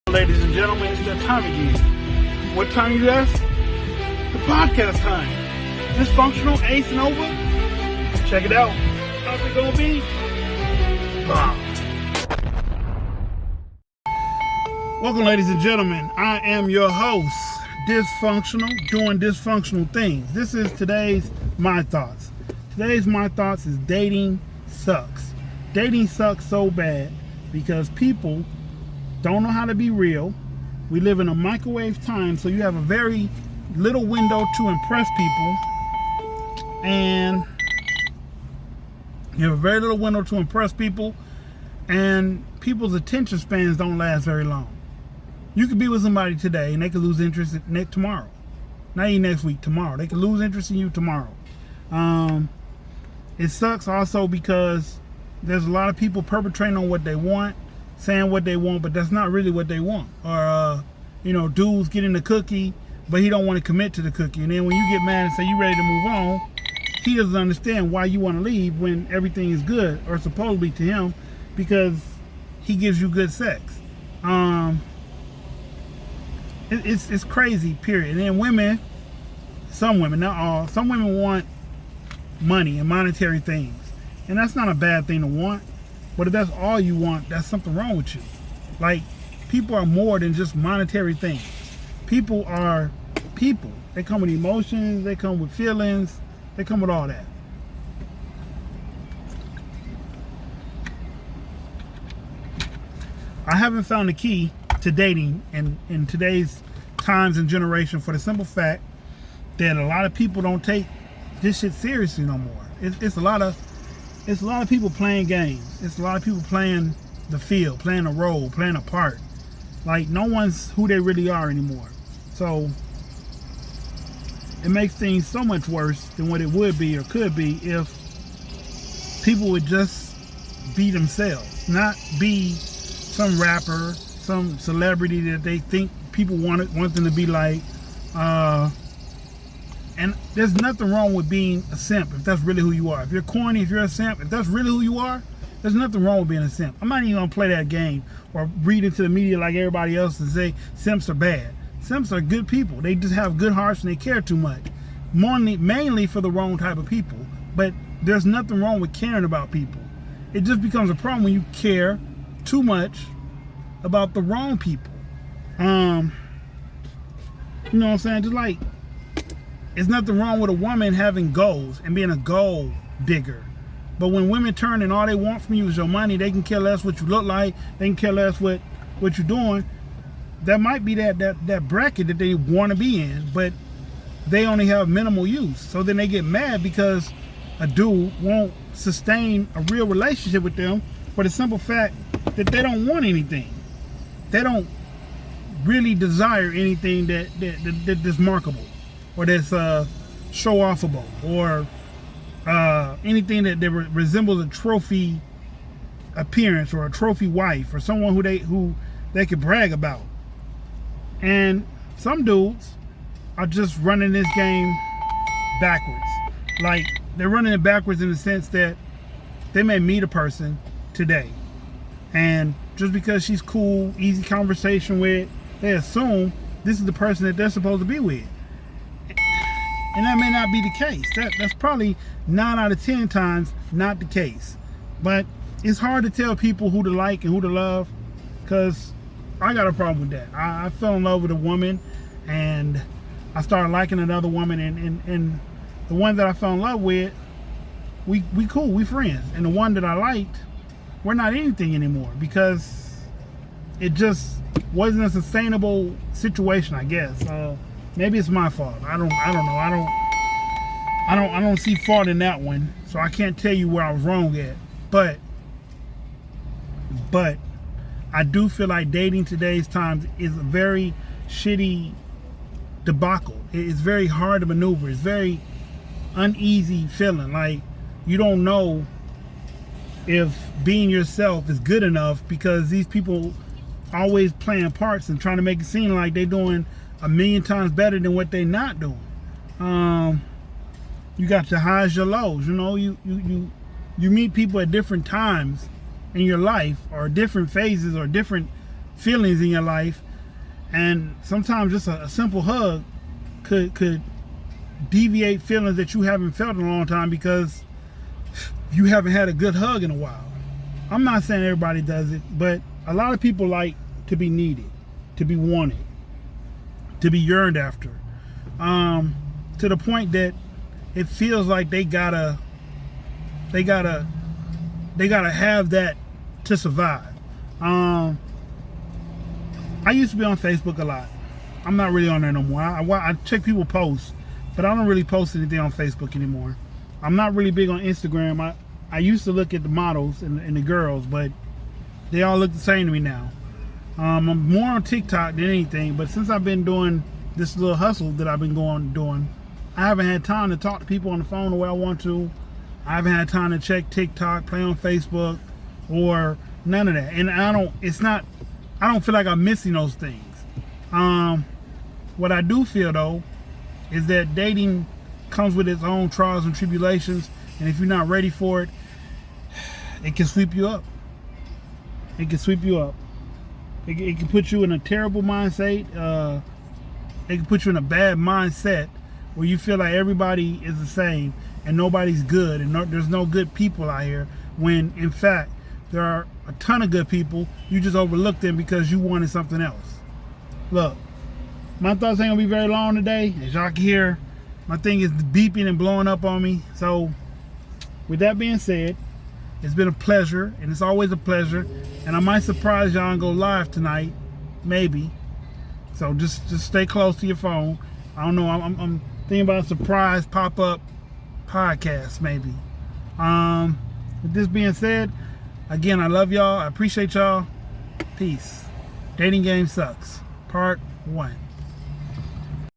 Ladies and gentlemen, it's that time again. What time is that? The podcast time. Dysfunctional Aceonova. Check it out. How's it gonna be? Welcome, ladies and gentlemen. I am your host, Dysfunctional, doing dysfunctional things. This is today's My Thoughts. Today's My Thoughts is dating sucks. Dating sucks so bad because people don't know how to be real. We live in a microwave time, so you have a very little window to impress people, and people's attention spans don't last very long. You could be with somebody today and they could lose interest tomorrow. Not even next week, tomorrow. They could lose interest in you tomorrow. It sucks also because there's a lot of people perpetrating on what they want, saying what they want, but that's not really what they want. Or, dudes getting the cookie, but he don't want to commit to the cookie. And then when you get mad and say you ready to move on, he doesn't understand why you want to leave when everything is good, or supposedly to him, because he gives you good sex. It's crazy, period. And then women, some women, not all, some women want money and monetary things. And that's not a bad thing to want. But if that's all you want, that's something wrong with you. Like, people are more than just monetary things. People are people. They come with emotions, they come with feelings, they come with all that. I haven't found the key to dating in today's times and generation, for the simple fact that a lot of people don't take this shit seriously no more. It's a lot of people playing games. It's a lot of people playing the field, playing a role, playing a part. Like, no one's who they really are anymore. So it makes things so much worse than what it would be or could be if people would just be themselves, not be some rapper, some celebrity that they think people want them to be like. And there's nothing wrong with being a simp if that's really who you are. If you're corny, if you're a simp, if that's really who you are, there's nothing wrong with being a simp. I'm not even gonna play that game or read into the media like everybody else and say simps are bad. Simps are good people. They just have good hearts and they care too much. Mainly for the wrong type of people. But there's nothing wrong with caring about people. It just becomes a problem when you care too much about the wrong people. You know what I'm saying? Just like, there's nothing wrong with a woman having goals and being a goal digger. But when women turn and all they want from you is your money, they can care less what you look like, they can care less what you're doing. That might be that bracket that they want to be in, but they only have minimal use. So then they get mad because a dude won't sustain a real relationship with them for the simple fact that they don't want anything. They don't really desire anything that's markable, or that's show-offable, or anything that resembles a trophy appearance, or a trophy wife, or someone who they could brag about. And some dudes are just running this game backwards. Like, they're running it backwards in the sense that they may meet a person today, and just because she's cool, easy conversation with, they assume this is the person that they're supposed to be with. And that may not be the case. That's probably 9 out of 10 times not the case. But it's hard to tell people who to like and who to love, because I got a problem with that. I fell in love with a woman, and I started liking another woman, and the one that I fell in love with, we cool, we friends. And the one that I liked, we're not anything anymore, because it just wasn't a sustainable situation, I guess. Maybe it's my fault. I don't know. I don't see fault in that one, so I can't tell you where I was wrong at. But I do feel like dating today's times is a very shitty debacle. It's very hard to maneuver. It's very uneasy feeling. Like, you don't know if being yourself is good enough, because these people always playing parts and trying to make it seem like they're doing a million times better than what they're not doing. You got your highs, your lows. You meet people at different times in your life, or different phases, or different feelings in your life, and sometimes just a simple hug could deviate feelings that you haven't felt in a long time because you haven't had a good hug in a while. I'm not saying everybody does it, but a lot of people like to be needed, to be wanted, to be yearned after, to the point that it feels like they gotta have that to survive. I used to be on Facebook a lot. I'm not really on there no more. I check people posts, but I don't really post anything on Facebook anymore. I'm not really big on Instagram. I used to look at the models and the girls, but they all look the same to me now. I'm more on TikTok than anything, but since I've been doing this little hustle that I've been doing, I haven't had time to talk to people on the phone the way I want to. I haven't had time to check TikTok, play on Facebook, or none of that. And I don't feel like I'm missing those things. What I do feel though is that dating comes with its own trials and tribulations, and if you're not ready for it, it can sweep you up. It can sweep you up. It can put you in a terrible mindset. It can put you in a bad mindset where you feel like everybody is the same and nobody's good, and there's no good people out here, when in fact there are a ton of good people. You just overlooked them because you wanted something else. Look, my thoughts ain't gonna be very long today. As y'all can hear, my thing is beeping and blowing up on me. So with that being said, it's been a pleasure, and it's always a pleasure, and I might surprise y'all and go live tonight, maybe. So just stay close to your phone. I don't know, I'm thinking about a surprise pop-up podcast maybe. With this being said, again, I love y'all. I appreciate y'all. Peace. Dating Game Sucks, Part 1.